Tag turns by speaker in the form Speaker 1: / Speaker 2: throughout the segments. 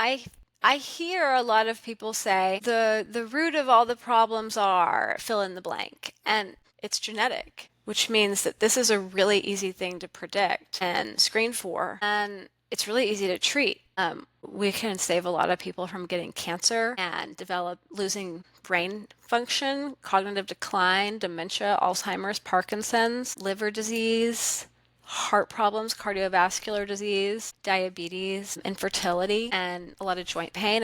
Speaker 1: I hear a lot of people say the root of all the problems are fill in the blank, and it's genetic, which means that this is a really easy thing to predict and screen for, and it's really easy to treat. We can save a lot of people from getting cancer and develop losing brain function, cognitive decline, dementia, Alzheimer's, Parkinson's, liver disease, heart problems, cardiovascular disease, diabetes, infertility, and a lot of joint pain.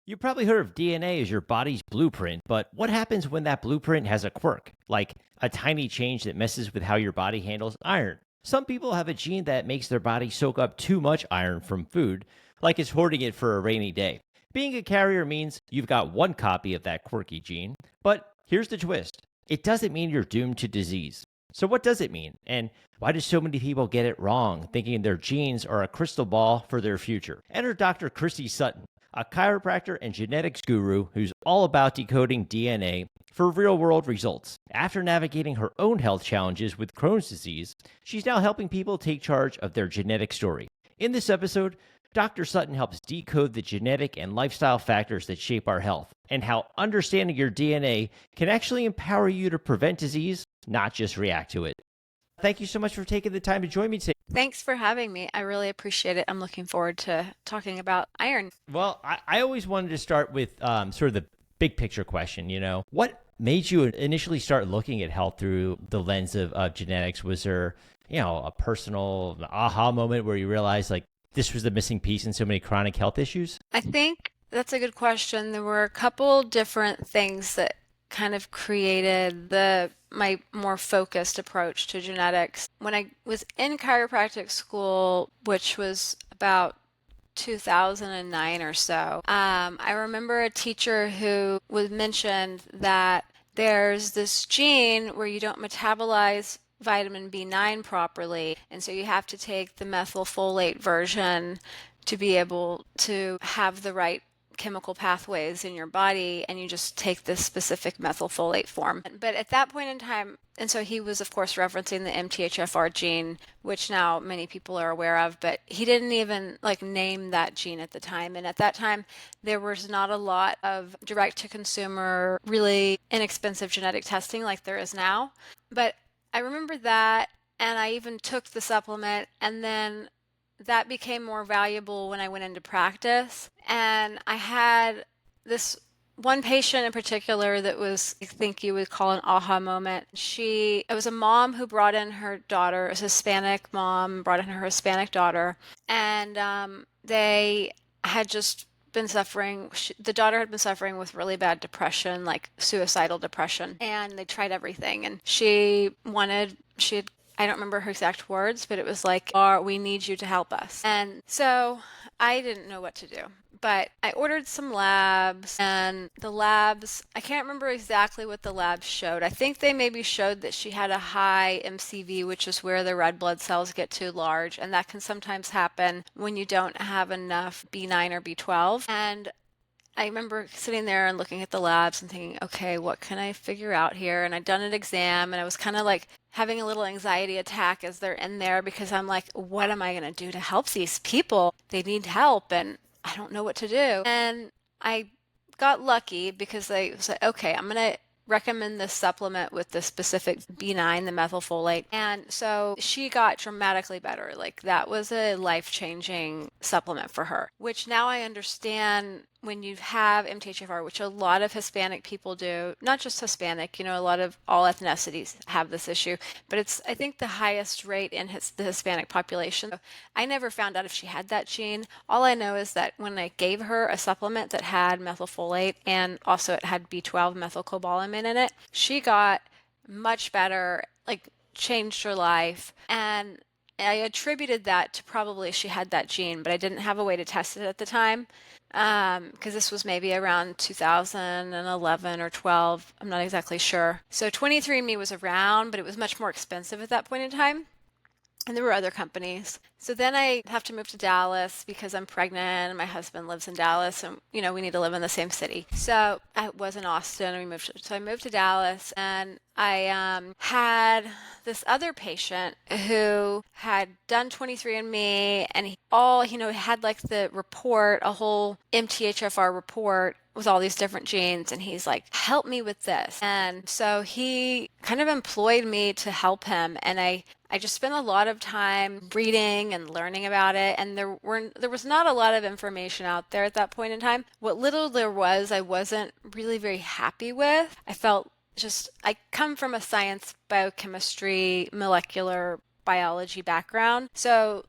Speaker 2: You probably heard of DNA as your body's blueprint, but what happens when that blueprint has a quirk, like a tiny change that messes with how your body handles iron? Some people have a gene that makes their body soak up too much iron from food, like it's hoarding it for a rainy day. Being a carrier means you've got one copy of that quirky gene, but here's the twist: it doesn't mean you're doomed to disease. So, what does it mean? And why do so many people get it wrong, thinking their genes are a crystal ball for their future? Enter Dr. Christy Sutton, a chiropractor and genetics guru who's all about decoding DNA for real world results. After navigating her own health challenges with Crohn's disease, she's now helping people take charge of their genetic story. In this episode, Dr. Sutton helps decode the genetic and lifestyle factors that shape our health and how understanding your DNA can actually empower you to prevent disease, not just react to it. Thank you so much for taking the time to join me today.
Speaker 1: Thanks for having me. I really appreciate it. I'm looking forward to talking about iron.
Speaker 2: Well, I always wanted to start with sort of the big picture question, what made you initially start looking at health through the lens of genetics? Was there, a personal aha moment where you realized like this was the missing piece in so many chronic health issues?
Speaker 1: I think that's a good question. There were a couple different things that kind of created my more focused approach to genetics. When I was in chiropractic school, which was about 2009 or so, I remember a teacher who was mentioned that there's this gene where you don't metabolize vitamin B9 properly, and so you have to take the methylfolate version to be able to have the right chemical pathways in your body, and you just take this specific methylfolate form. But at that point in time, and so he was of course referencing the MTHFR gene, which now many people are aware of, but he didn't even name that gene at the time. And at that time there was not a lot of direct to consumer, really inexpensive genetic testing like there is now. But I remember that, and I even took the supplement, and then that became more valuable when I went into practice. And I had this one patient in particular that was, I think you would call an aha moment. It was a mom who brought in her daughter, a Hispanic mom, brought in her Hispanic daughter, and they had just been suffering. The daughter had been suffering with really bad depression, like suicidal depression, and they tried everything. And I don't remember her exact words, but it was like, we need you to help us. And so I didn't know what to do. But I ordered some labs, and the labs, I can't remember exactly what the labs showed. I think they maybe showed that she had a high MCV, which is where the red blood cells get too large. And that can sometimes happen when you don't have enough B9 or B12. And I remember sitting there and looking at the labs and thinking, okay, what can I figure out here? And I'd done an exam, and I was kind of like having a little anxiety attack as they're in there, because I'm like, what am I going to do to help these people? They need help, and I don't know what to do. And I got lucky because they said, okay, I'm going to recommend this supplement with the specific B9, the methylfolate. And so she got dramatically better. Like that was a life-changing supplement for her, which now I understand when you have MTHFR, which a lot of Hispanic people do, not just Hispanic, a lot of all ethnicities have this issue, but it's, I think, the highest rate in the Hispanic population. So I never found out if she had that gene. All I know is that when I gave her a supplement that had methylfolate and also it had B12 methylcobalamin in it, she got much better, like changed her life. And I attributed that to probably she had that gene, but I didn't have a way to test it at the time. Because this was maybe around 2011 or 12. I'm not exactly sure. So 23andMe was around, but it was much more expensive at that point in time. and there were other companies. So then I have to move to Dallas because I'm pregnant and my husband lives in Dallas and, we need to live in the same city. So I was in Austin and so I moved to Dallas and I had this other patient who had done 23andMe and he had like the report, a whole MTHFR report with all these different genes, and he's like, help me with this. And so he kind of employed me to help him, and I just spent a lot of time reading and learning about it, and there was not a lot of information out there at that point in time. What little there was, I wasn't really very happy with. I come from a science, biochemistry, molecular biology background. So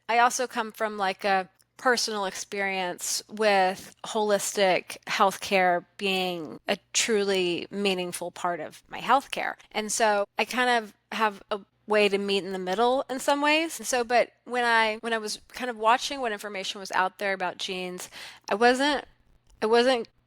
Speaker 1: I also come from like a personal experience with holistic healthcare being a truly meaningful part of my healthcare. And so I kind of have a way to meet in the middle in some ways. So, but when I was kind of watching what information was out there about genes, I wasn't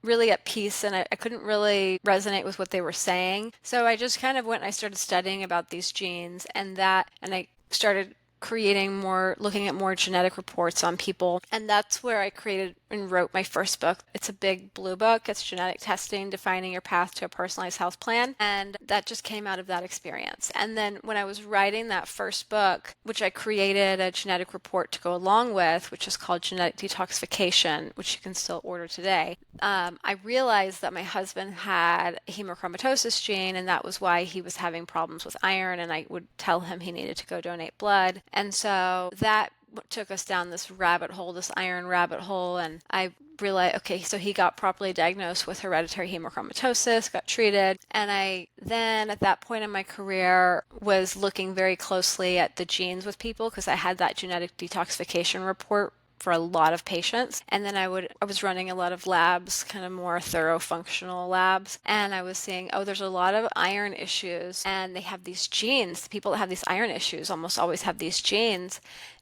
Speaker 1: really at peace, and I couldn't really resonate with what they were saying. So I just kind of went and I started studying about these genes and I started looking at more genetic reports on people. And that's where I created and wrote my first book. It's a big blue book. It's Genetic Testing, Defining Your Path to a Personalized Health Plan. And that just came out of that experience. And then when I was writing that first book, which I created a genetic report to go along with, which is called Genetic Detoxification, which you can still order today, I realized that my husband had a hemochromatosis gene, and that was why he was having problems with iron. And I would tell him he needed to go donate blood. And so that took us down this rabbit hole, this iron rabbit hole. And I realized, okay, so he got properly diagnosed with hereditary hemochromatosis, got treated. And I then, at that point in my career, was looking very closely at the genes with people because I had that genetic detoxification report for a lot of patients. And then I was running a lot of labs, kind of more thorough functional labs. And I was seeing, there's a lot of iron issues and they have these genes. People that have these iron issues almost always have these genes.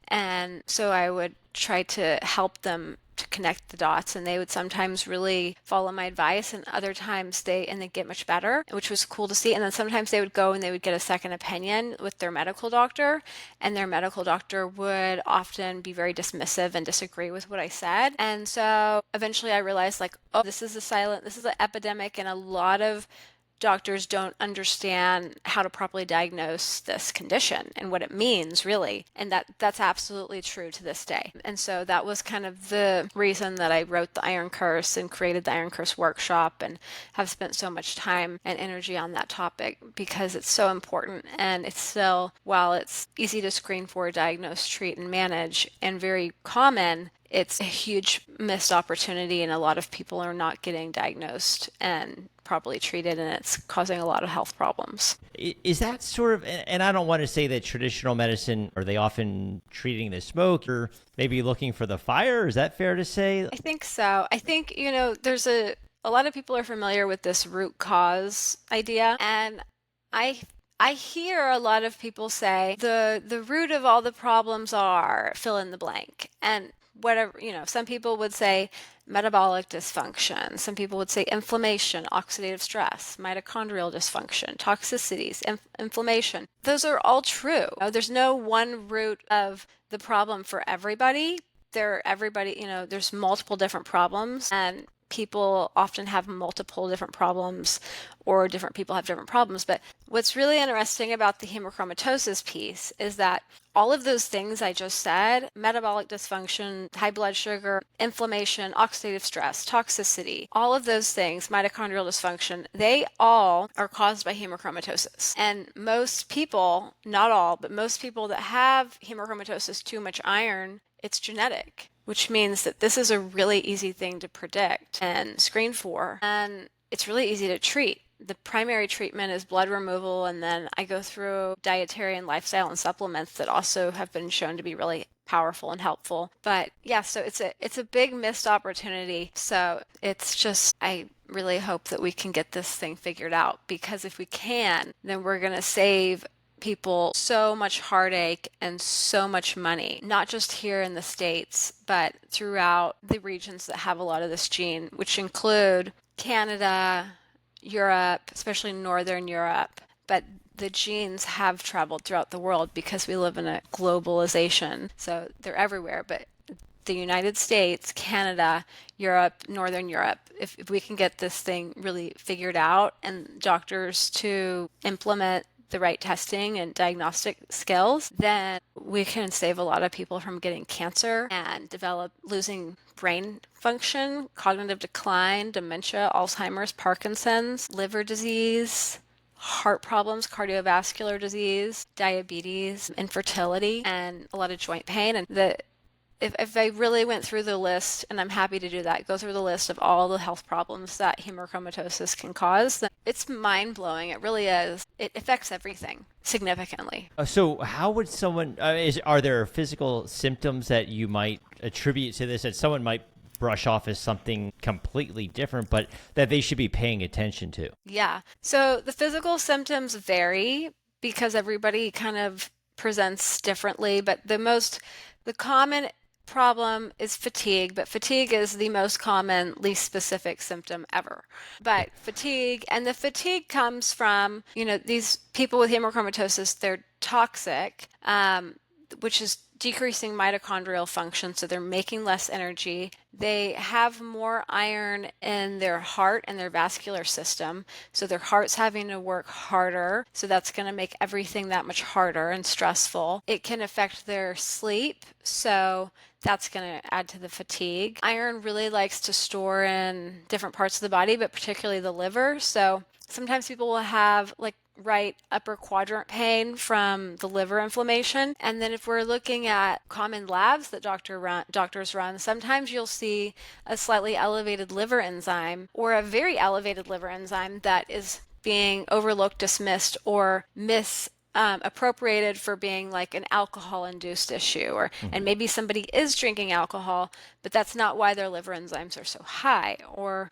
Speaker 1: And so I would try to help them to connect the dots, and they would sometimes really follow my advice, and other times they get much better, which was cool to see. And then sometimes they would go and they would get a second opinion with their medical doctor, and their medical doctor would often be very dismissive and disagree with what I said. And so eventually I realized, like, this is an epidemic, and a lot of doctors don't understand how to properly diagnose this condition and what it means, really. And that's absolutely true to this day. And so that was kind of the reason that I wrote the Iron Curse and created the Iron Curse workshop and have spent so much time and energy on that topic because it's so important. And it's still, while it's easy to screen for, diagnose, treat, and manage, and very common, it's a huge missed opportunity, and a lot of people are not getting diagnosed and properly treated, and it's causing a lot of health problems.
Speaker 2: Is that sort of, and I don't want to say that traditional medicine, are they often treating the smoke or maybe looking for the fire? Is that fair to say?
Speaker 1: I think so. I think, there's a lot of people are familiar with this root cause idea, and I hear a lot of people say the root of all the problems are fill in the blank. And whatever, some people would say metabolic dysfunction. Some people would say inflammation, oxidative stress, mitochondrial dysfunction, toxicities, inflammation. Those are all true. There's no one root of the problem for everybody. There's multiple different problems, and people often have multiple different problems, or different people have different problems. But what's really interesting about the hemochromatosis piece is that all of those things I just said, metabolic dysfunction, high blood sugar, inflammation, oxidative stress, toxicity, all of those things, mitochondrial dysfunction, they all are caused by hemochromatosis. And most people, not all, but most people that have hemochromatosis, too much iron, it's genetic, which means that this is a really easy thing to predict and screen for, and it's really easy to treat. The primary treatment is blood removal, and then I go through dietary and lifestyle and supplements that also have been shown to be really powerful and helpful. But yeah, so it's a big missed opportunity. So it's just, I really hope that we can get this thing figured out, because if we can, then we're going to save people so much heartache and so much money, not just here in the States, but throughout the regions that have a lot of this gene, which include Canada, Europe, especially Northern Europe. But the genes have traveled throughout the world because we live in a globalization. So they're everywhere, but the United States, Canada, Europe, Northern Europe, if we can get this thing really figured out and doctors to implement the right testing and diagnostic skills, then we can save a lot of people from getting cancer and develop losing brain function, cognitive decline, dementia, Alzheimer's, Parkinson's, liver disease, heart problems, cardiovascular disease, diabetes, infertility, and a lot of joint pain. And if I really went through the list, and I'm happy to do that, go through the list of all the health problems that hemochromatosis can cause, then it's mind-blowing. It really is. It affects everything significantly.
Speaker 2: So how would someone, are there physical symptoms that you might attribute to this that someone might brush off as something completely different, but that they should be paying attention to?
Speaker 1: Yeah. So the physical symptoms vary because everybody kind of presents differently, but the common problem is fatigue, but fatigue is the most common, least specific symptom ever. But fatigue, and the fatigue comes from, these people with hemochromatosis, they're toxic, which is decreasing mitochondrial function, so they're making less energy. They have more iron in their heart and their vascular system, so their heart's having to work harder, so that's going to make everything that much harder and stressful. It can affect their sleep, so that's going to add to the fatigue. Iron really likes to store in different parts of the body, but particularly the liver, so sometimes people will have right upper quadrant pain from the liver inflammation. And then if we're looking at common labs that doctors run, sometimes you'll see a slightly elevated liver enzyme or a very elevated liver enzyme that is being overlooked, dismissed, or appropriated for being like an alcohol-induced issue, and maybe somebody is drinking alcohol, but that's not why their liver enzymes are so high.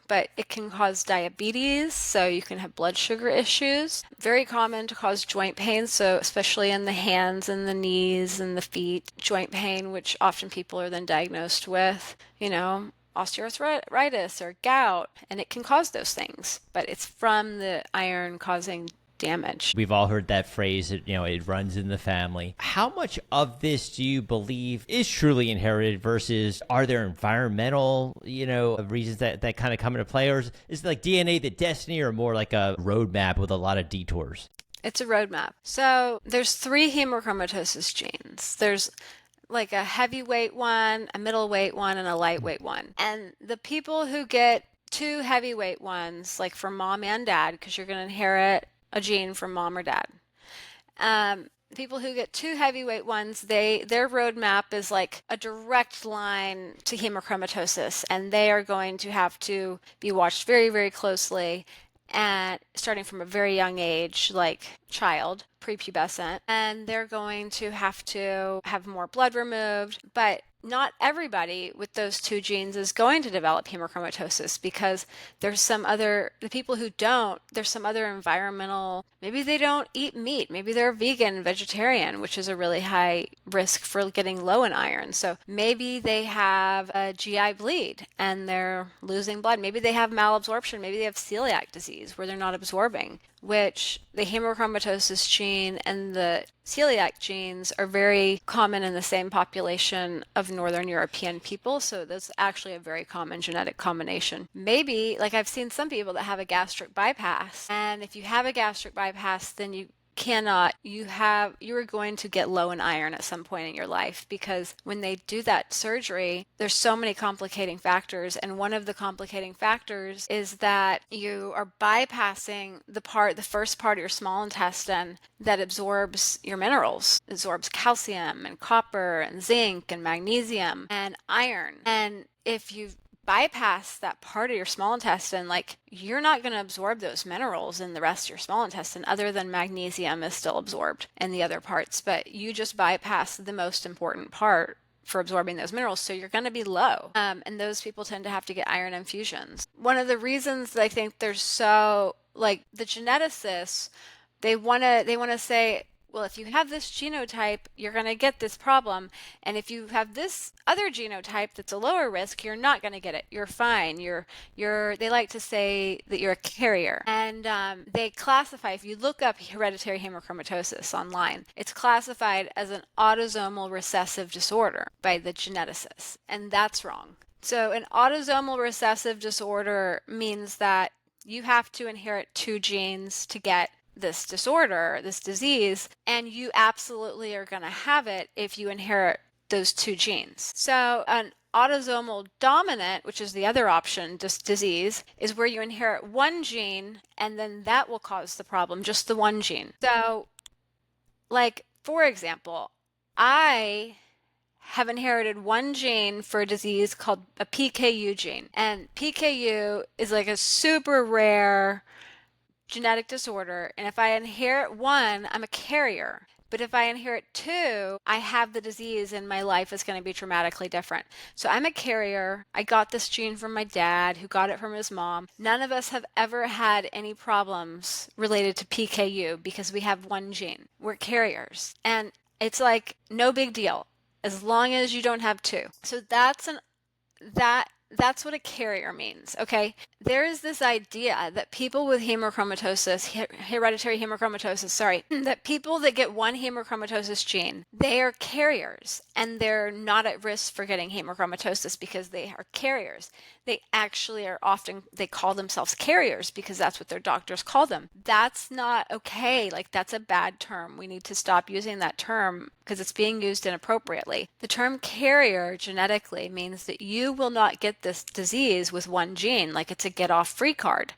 Speaker 1: But it can cause diabetes, so you can have blood sugar issues. Very common to cause joint pain, so especially in the hands and the knees and the feet, joint pain, which often people are then diagnosed with, osteoarthritis or gout, and it can cause those things, but it's from the iron causing damage.
Speaker 2: We've all heard that phrase, it runs in the family. How much of this do you believe is truly inherited versus are there environmental, reasons that kind of come into play? Or is like DNA the destiny or more like a roadmap with a lot of detours?
Speaker 1: It's a roadmap. So there's 3 hemochromatosis genes. There's like a heavyweight one, a middleweight one, and a lightweight one. And the people who get 2 heavyweight ones, like from mom and dad, because you're going to inherit a gene from mom or dad. People who get 2 heavyweight ones, their roadmap is like a direct line to hemochromatosis, and they are going to have to be watched very, very closely, and starting from a very young age, like child, prepubescent, and they're going to have more blood removed, but not everybody with those 2 genes is going to develop hemochromatosis because there's some other environmental, maybe they don't eat meat, maybe they're vegan, vegetarian, which is a really high risk for getting low in iron. So maybe they have a GI bleed and they're losing blood. Maybe they have malabsorption. Maybe they have celiac disease where they're not absorbing, which the hemochromatosis gene and the celiac genes are very common in the same population of Northern European people. So that's actually a very common genetic combination. Maybe, like I've seen some people that have a gastric bypass, and if you have a gastric bypass, then you are going to get low in iron at some point in your life, because when they do that surgery, there's so many complicating factors, and one of the complicating factors is that you are bypassing the first part of your small intestine that absorbs your minerals, absorbs calcium and copper and zinc and magnesium and iron. And if you bypass that part of your small intestine, like, you're not going to absorb those minerals in the rest of your small intestine, other than magnesium is still absorbed in the other parts, but you just bypass the most important part for absorbing those minerals, so you're going to be low. And those people tend to have to get iron infusions. One of the reasons I think there's the geneticists, they want to say, well, if you have this genotype, you're going to get this problem. And if you have this other genotype that's a lower risk, you're not going to get it. You're fine. They like to say that you're a carrier. And they classify, if you look up hereditary hemochromatosis online, it's classified as an autosomal recessive disorder by the geneticists. And that's wrong. So an autosomal recessive disorder means that you have to inherit 2 genes to get this disorder, this disease, and you absolutely are going to have it if you inherit those 2 genes. So an autosomal dominant, which is the other option, just disease, is where you inherit 1 gene and then that will cause the problem, just the 1 gene. So, like, for example, I have inherited 1 gene for a disease called a PKU gene. And PKU is like a super rare genetic disorder, and if I inherit 1, I'm a carrier. But if I inherit 2, I have the disease and my life is going to be dramatically different. So I'm a carrier. I got this gene from my dad, who got it from his mom. None of us have ever had any problems related to PKU because we have 1 gene. We're carriers. And it's like no big deal as long as you don't have 2. So that's what a carrier means, okay? There is this idea that people with hemochromatosis, hereditary hemochromatosis, that people that get 1 hemochromatosis gene, they are carriers and they're not at risk for getting hemochromatosis because they are carriers. They actually are often, they call themselves carriers because that's what their doctors call them. That's not okay. Like, that's a bad term. We need to stop using that term because it's being used inappropriately. The term carrier genetically means that you will not get this disease with 1 gene, like it's a get off free card.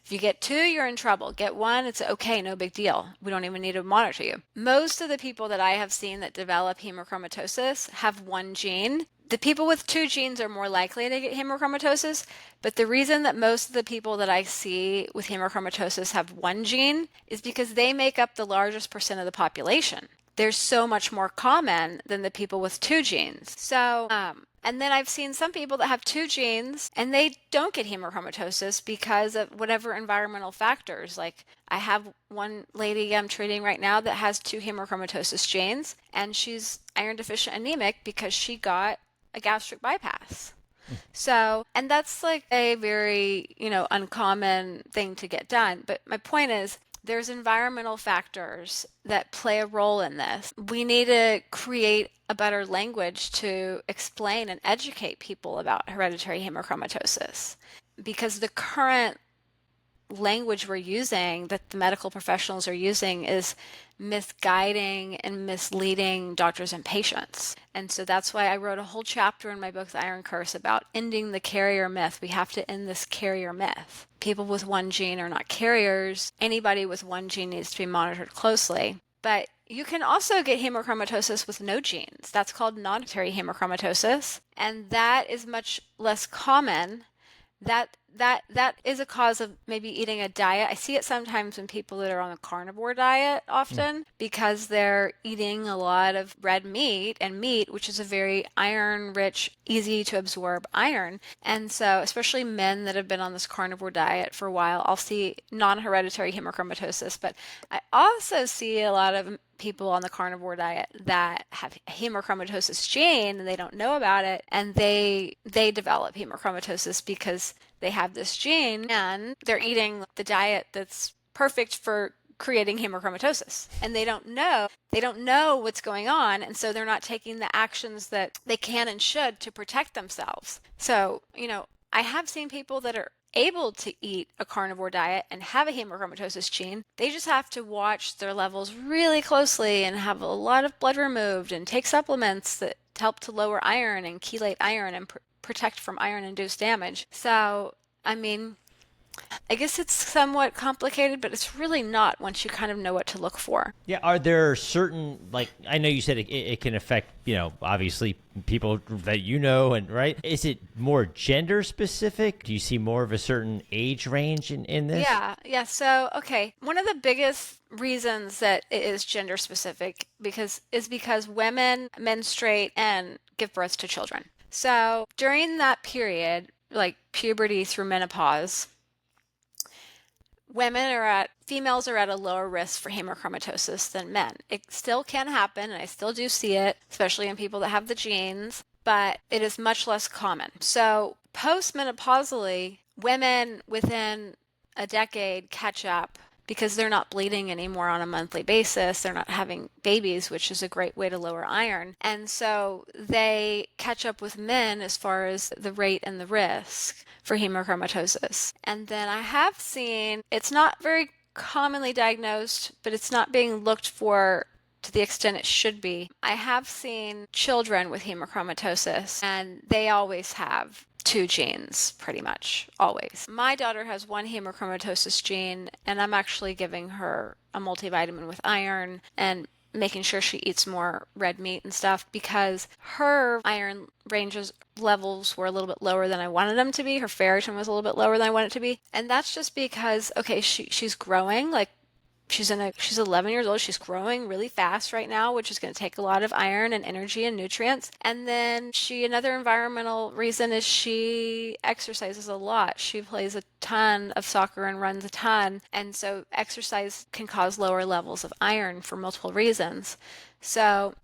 Speaker 1: If you get 2, you're in trouble. Get 1, it's okay, no big deal. We don't even need to monitor you. Most of the people that I have seen that develop hemochromatosis have 1 gene. The people with 2 genes are more likely to get hemochromatosis, but the reason that most of the people that I see with hemochromatosis have 1 gene is because they make up the largest percent of the population. They're so much more common than the people with 2 genes. So, and then I've seen some people that have 2 genes and they don't get hemochromatosis because of whatever environmental factors. Like, I have one lady I'm treating right now that has 2 hemochromatosis genes, and she's iron deficient anemic because she got a gastric bypass. So, and that's like a very, uncommon thing to get done. But my point is, there's environmental factors that play a role in this. We need to create a better language to explain and educate people about hereditary hemochromatosis, because the current language we're using, that the medical professionals are using, is misguiding and misleading doctors and patients. And so that's why I wrote a whole chapter in my book, The Iron Curse, about ending the carrier myth. We have to end this carrier myth. People with 1 gene are not carriers. Anybody with 1 gene needs to be monitored closely. But you can also get hemochromatosis with no genes. That's called non-hereditary hemochromatosis, and that is much less common. That is a cause of maybe eating a diet. I see it sometimes in people that are on a carnivore diet often because they're eating a lot of red meat and meat, which is a very iron rich, easy to absorb iron. And so especially men that have been on this carnivore diet for a while, I'll see non-hereditary hemochromatosis, but I also see a lot of people on the carnivore diet that have hemochromatosis gene and they don't know about it, and they develop hemochromatosis because they have this gene and they're eating the diet that's perfect for creating hemochromatosis, and they don't know what's going on, and so they're not taking the actions that they can and should to protect themselves. So, I have seen people that are able to eat a carnivore diet and have a hemochromatosis gene. They just have to watch their levels really closely and have a lot of blood removed and take supplements that help to lower iron and chelate iron and protect from iron-induced damage. So, I guess it's somewhat complicated, but it's really not once you kind of know what to look for.
Speaker 2: Yeah, are there certain, like, I know you said it can affect, obviously people that and right? Is it more gender specific? Do you see more of a certain age range in this?
Speaker 1: Yeah. So, okay. One of the biggest reasons that it is gender specific is because women menstruate and give birth to children. So during that period, like puberty through menopause, females are at a lower risk for hemochromatosis than men. It still can happen, and I still do see it, especially in people that have the genes, but it is much less common. So postmenopausally, women within a decade catch up because they're not bleeding anymore on a monthly basis. They're not having babies, which is a great way to lower iron. And so they catch up with men as far as the rate and the risk for hemochromatosis. And then I have seen, it's not very commonly diagnosed, but it's not being looked for to the extent it should be. I have seen children with hemochromatosis, and they always have two genes, pretty much, always. My daughter has one hemochromatosis gene, and I'm actually giving her a multivitamin with iron and making sure she eats more red meat and stuff because her iron ranges levels were a little bit lower than I wanted them to be. Her ferritin was a little bit lower than I wanted it to be. And that's just because, okay, she's growing, like she's 11 years old. She's growing really fast right now, which is going to take a lot of iron and energy and nutrients. And then another environmental reason is she exercises a lot. She plays a ton of soccer and runs a ton. And so exercise can cause lower levels of iron for multiple reasons. So,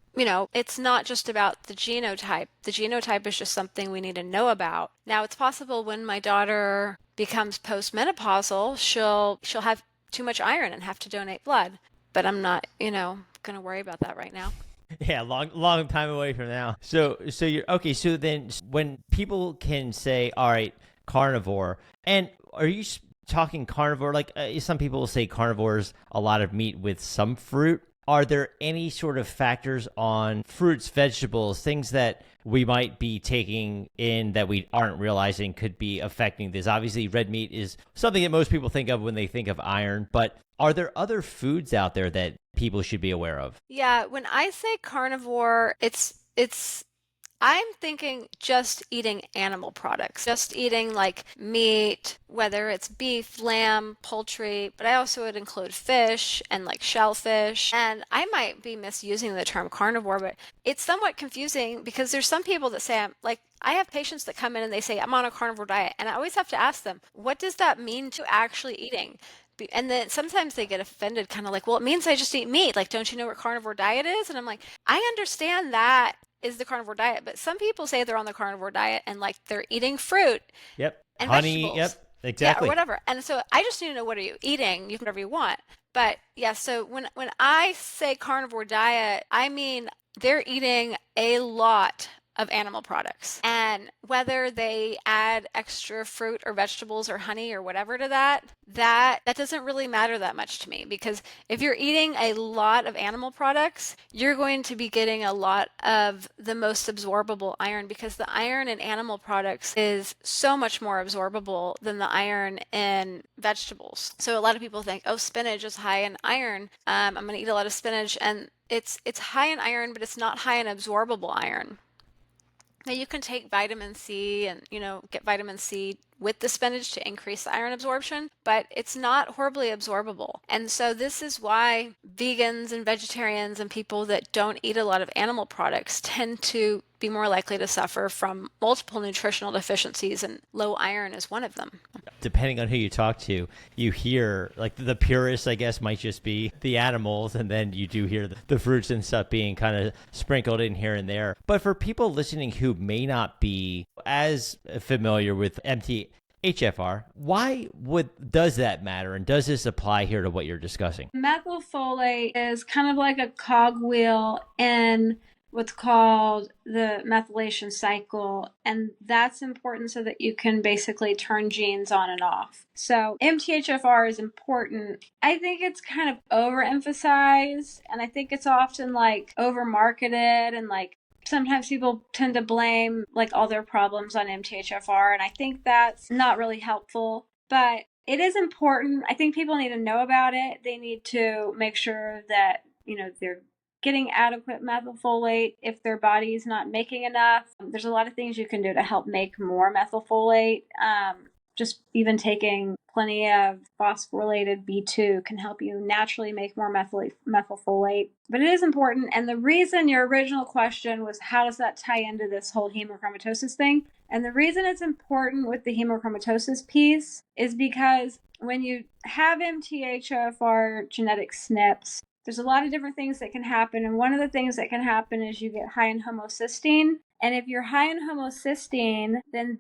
Speaker 1: it's not just about the genotype. The genotype is just something we need to know about. Now, it's possible when my daughter becomes postmenopausal, she'll have too much iron and have to donate blood. But I'm not, going to worry about that right now.
Speaker 2: Yeah, long time away from now. So you're okay. So then, when people can say, "All right, carnivore," and are you talking carnivore? Like some people will say carnivores, a lot of meat with some fruit. Are there any sort of factors on fruits, vegetables, things that we might be taking in that we aren't realizing could be affecting this? Obviously, red meat is something that most people think of when they think of iron, but are there other foods out there that people should be aware of?
Speaker 1: Yeah, when I say carnivore, I'm thinking just eating animal products, just eating like meat, whether it's beef, lamb, poultry, but I also would include fish and like shellfish. And I might be misusing the term carnivore, but it's somewhat confusing because there's some people that say, I have patients that come in and they say, I'm on a carnivore diet. And I always have to ask them, what does that mean to actually eating? And then sometimes they get offended, kind of like, well, it means I just eat meat. Like, don't you know what carnivore diet is? And I'm like, I understand that is the carnivore diet, but some people say they're on the carnivore diet and like they're eating fruit
Speaker 2: Yep.
Speaker 1: and
Speaker 2: Honey,
Speaker 1: vegetables.
Speaker 2: yep, exactly.
Speaker 1: Yeah, or whatever. And so I just need to know, what are you eating? You can do whatever you want. But yeah, so when I say carnivore diet, I mean they're eating a lot of animal products. And whether they add extra fruit or vegetables or honey or whatever to that doesn't really matter that much to me, because if you're eating a lot of animal products, you're going to be getting a lot of the most absorbable iron, because the iron in animal products is so much more absorbable than the iron in vegetables. So a lot of people think, oh, spinach is high in iron. I'm going to eat a lot of spinach, and it's high in iron, but it's not high in absorbable iron. Now you can take vitamin C and, get vitamin C with the spinach to increase the iron absorption, but it's not horribly absorbable. And so this is why vegans and vegetarians and people that don't eat a lot of animal products tend to be more likely to suffer from multiple nutritional deficiencies, and low iron is one of them.
Speaker 2: Depending on who you talk to, you hear like the purists, I guess, might just be the animals, and then you do hear the fruits and stuff being kind of sprinkled in here and there. But for people listening who may not be as familiar with MTHFR, why does that matter, and does this apply here to what you're discussing?
Speaker 3: Methylfolate is kind of like a cogwheel in what's called the methylation cycle, and that's important so that you can basically turn genes on and off. So MTHFR is important. I think it's kind of overemphasized, and I think it's often like overmarketed, and like sometimes people tend to blame like all their problems on MTHFR, and I think that's not really helpful. But it is important. I think people need to know about it. They need to make sure that, they're getting adequate methylfolate if their body is not making enough. There's a lot of things you can do to help make more methylfolate. Just even taking plenty of phosphorylated B2 can help you naturally make more methylfolate. But it is important. And the reason your original question was, how does that tie into this whole hemochromatosis thing? And the reason it's important with the hemochromatosis piece is because when you have MTHFR genetic SNPs, there's a lot of different things that can happen. And one of the things that can happen is you get high in homocysteine. And if you're high in homocysteine, then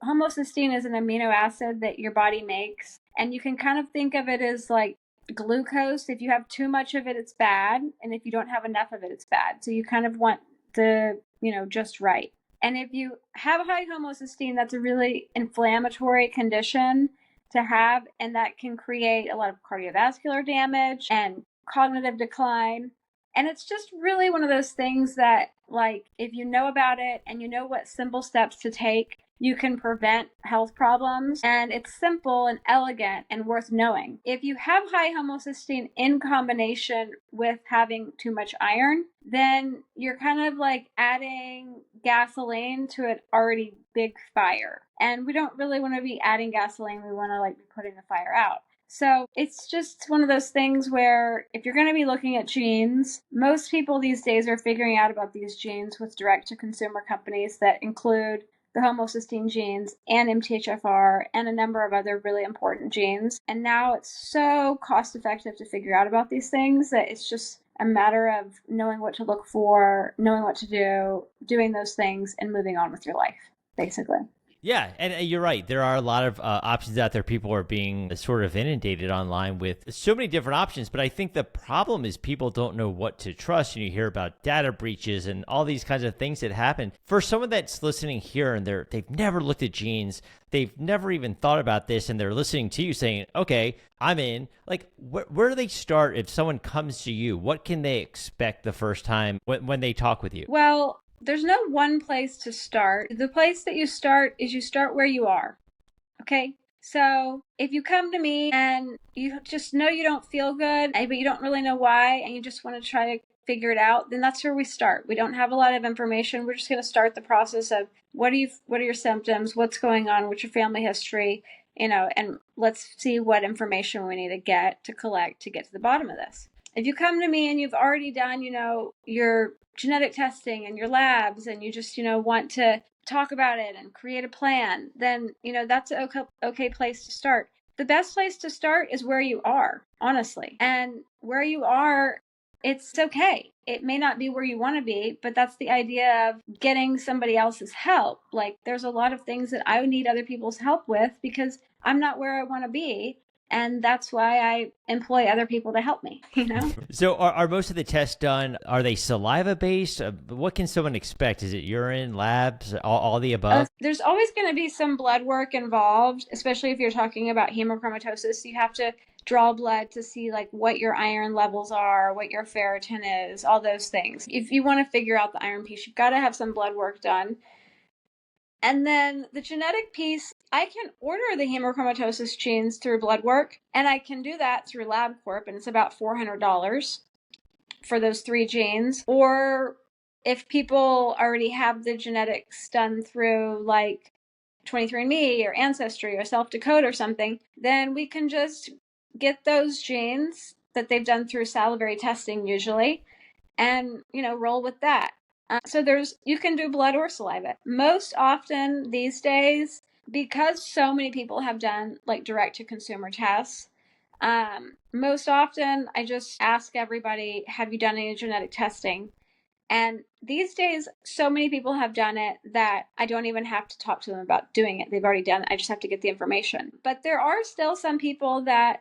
Speaker 3: homocysteine is an amino acid that your body makes. And you can kind of think of it as like glucose. If you have too much of it, it's bad. And if you don't have enough of it, it's bad. So you kind of want the, just right. And if you have high homocysteine, that's a really inflammatory condition to have, and that can create a lot of cardiovascular damage and cognitive decline. And it's just really one of those things that, like, if you know about it and you know what simple steps to take, you can prevent health problems. And it's simple and elegant and worth knowing. If you have high homocysteine in combination with having too much iron, then you're kind of like adding gasoline to an already big fire. And we don't really want to be adding gasoline. We want to like be putting the fire out. So it's just one of those things where if you're going to be looking at genes, most people these days are figuring out about these genes with direct to consumer companies that include the homocysteine genes and MTHFR and a number of other really important genes. And now it's so cost effective to figure out about these things that it's just a matter of knowing what to look for, knowing what to do, doing those things, and moving on with your life, basically.
Speaker 2: Yeah, and you're right. There are a lot of options out there. People are being sort of inundated online with so many different options. But I think the problem is people don't know what to trust. And you hear about data breaches and all these kinds of things that happen. For someone that's listening here and they've never looked at genes, they've never even thought about this, and they're listening to you saying, okay, I'm in. Like, where do they start if someone comes to you? What can they expect the first time when they talk with you?
Speaker 3: Well, there's no one place to start. The place that you start is you start where you are. Okay? So if you come to me and you just know you don't feel good, but you don't really know why, and you just want to try to figure it out, then that's where we start. We don't have a lot of information. We're just going to start the process of what are your symptoms, what's going on, what's your family history, and let's see what information we need to collect to get to the bottom of this. If you come to me and you've already done, your genetic testing and your labs, and you just, want to talk about it and create a plan, then, that's an okay place to start. The best place to start is where you are, honestly. And where you are, it's okay. It may not be where you want to be, but that's the idea of getting somebody else's help. Like, there's a lot of things that I need other people's help with because I'm not where I want to be. And that's why I employ other people to help me,
Speaker 2: So are most of the tests done, are they saliva based? What can someone expect? Is it urine, labs, all the above?
Speaker 3: There's always going to be some blood work involved, especially if you're talking about hemochromatosis. You have to draw blood to see like what your iron levels are, what your ferritin is, all those things. If you want to figure out the iron piece, you've got to have some blood work done. And then the genetic piece, I can order the hemochromatosis genes through blood work, and I can do that through LabCorp, and it's about $400 for those 3 genes. Or if people already have the genetics done through like 23andMe or Ancestry or Self-Decode or something, then we can just get those genes that they've done through salivary testing usually, and roll with that. So you can do blood or saliva. Most often these days, because so many people have done like direct to consumer tests, most often I just ask everybody, have you done any genetic testing? And these days, so many people have done it that I don't even have to talk to them about doing it. They've already done it. I just have to get the information. But there are still some people that,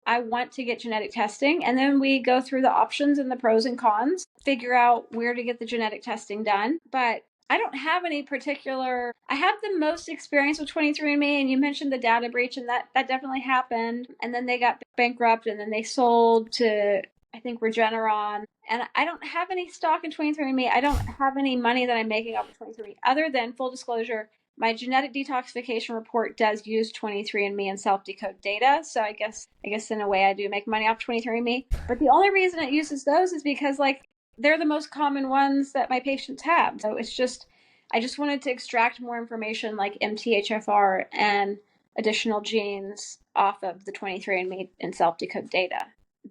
Speaker 3: I want to get genetic testing. And then we go through the options and the pros and cons, figure out where to get the genetic testing done. But I don't have any particular, I have the most experience with 23andMe, and you mentioned the data breach, and that definitely happened. And then they got bankrupt, and then they sold to, I think, Regeneron. And I don't have any stock in 23andMe. I don't have any money that I'm making off of 23andMe, other than, full disclosure, my genetic detoxification report does use 23andMe and self-decode data. So I guess in a way I do make money off 23andMe. But the only reason it uses those is because like they're the most common ones that my patients have. So it's just, I just wanted to extract more information like MTHFR and additional genes off of the 23andMe and self-decode data.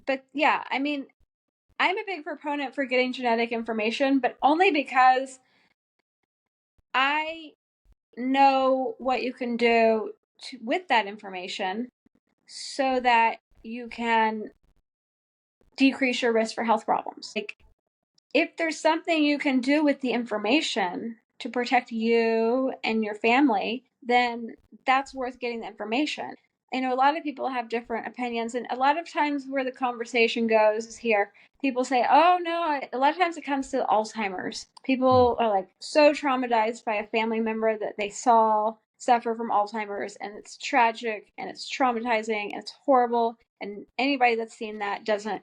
Speaker 3: But yeah, I mean, I'm a big proponent for getting genetic information, but only because I know what you can do with that information so that you can decrease your risk for health problems. Like, if there's something you can do with the information to protect you and your family, then that's worth getting the information. I know a lot of people have different opinions, and a lot of times where the conversation goes is here. People say, oh no, a lot of times it comes to Alzheimer's. People are like so traumatized by a family member that they saw suffer from Alzheimer's, and it's tragic and it's traumatizing and it's horrible. And anybody that's seen that doesn't,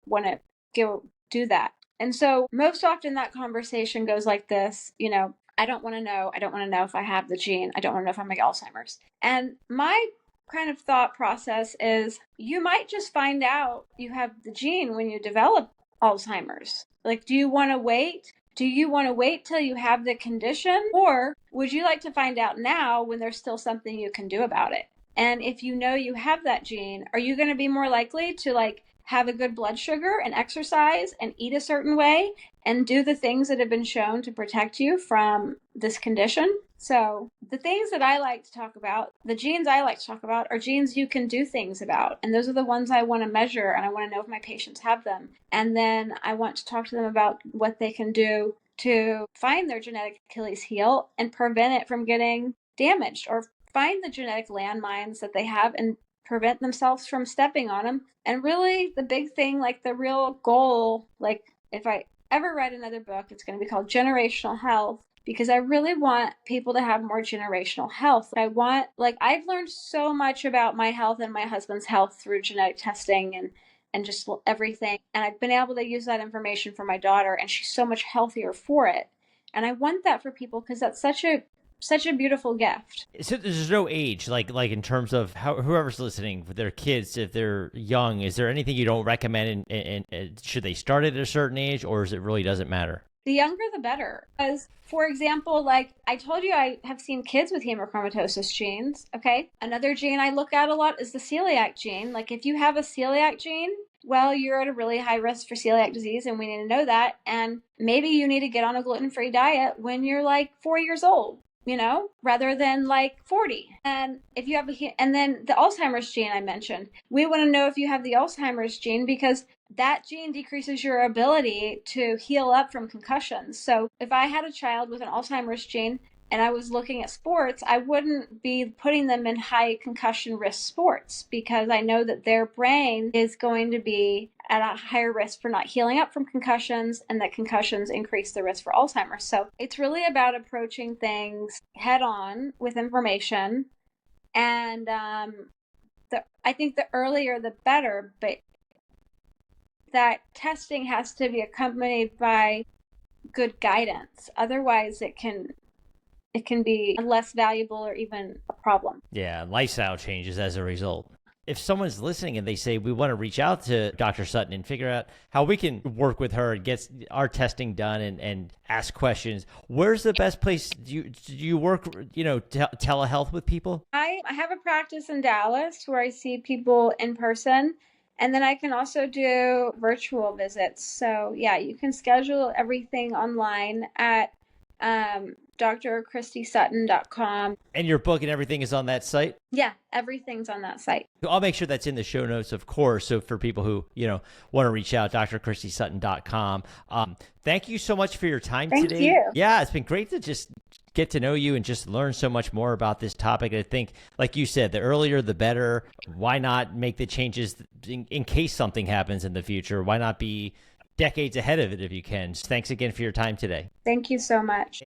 Speaker 3: want to go do that. And so most often that conversation goes like this, I don't want to know. I don't want to know if I have the gene. I don't want to know if I'm like Alzheimer's. And my kind of thought process is you might just find out you have the gene when you develop Alzheimer's. Like, do you want to wait? Do you want to wait till you have the condition? Or would you like to find out now when there's still something you can do about it? And if you know you have that gene, are you going to be more likely to have a good blood sugar and exercise and eat a certain way and do the things that have been shown to protect you from this condition? So the things that I like to talk about, the genes I like to talk about, are genes you can do things about. And those are the ones I want to measure, and I want to know if my patients have them. And then I want to talk to them about what they can do to find their genetic Achilles heel and prevent it from getting damaged, or find the genetic landmines that they have and prevent themselves from stepping on them. And really the big thing, the real goal, if I ever write another book, it's going to be called Generational Health, because I really want people to have more generational health. I've learned so much about my health and my husband's health through genetic testing and just everything. And I've been able to use that information for my daughter, and she's so much healthier for it. And I want that for people because that's such a beautiful gift.
Speaker 2: So there's no age, like in terms of whoever's listening with their kids, if they're young, is there anything you don't recommend, and should they start at a certain age, or is it really doesn't matter?
Speaker 3: The younger, the better. Because, for example, I told you, I have seen kids with hemochromatosis genes, okay? Another gene I look at a lot is the celiac gene. If you have a celiac gene, well, you're at a really high risk for celiac disease, and we need to know that. And maybe you need to get on a gluten-free diet when you're 4 years old, rather than 40. And if you have and then the Alzheimer's gene I mentioned, we want to know if you have the Alzheimer's gene, because that gene decreases your ability to heal up from concussions. So if I had a child with an Alzheimer's gene and I was looking at sports, I wouldn't be putting them in high concussion risk sports, because I know that their brain is going to be at a higher risk for not healing up from concussions, and that concussions increase the risk for Alzheimer's. So it's really about approaching things head on with information. And I think the earlier the better, but that testing has to be accompanied by good guidance. Otherwise, it can be less valuable or even a problem.
Speaker 2: Yeah, lifestyle changes as a result. If someone's listening and they say, we want to reach out to Dr. Sutton and figure out how we can work with her and get our testing done and ask questions, where's the best place? Do you work, telehealth with people?
Speaker 3: I have a practice in Dallas where I see people in person. And then I can also do virtual visits. So yeah, you can schedule everything online at drchristysutton.com.
Speaker 2: And your book and everything is on that site?
Speaker 3: Yeah, everything's on that site.
Speaker 2: I'll make sure that's in the show notes, of course. So for people who, want to reach out, drchristysutton.com. Thank you so much for your time today.
Speaker 3: Thank you.
Speaker 2: Yeah, it's been great to just get to know you and just learn so much more about this topic. I think, like you said, the earlier the better. Why not make the changes in case something happens in the future? Why not be decades ahead of it if you can? Thanks again for your time today.
Speaker 3: Thank you so much.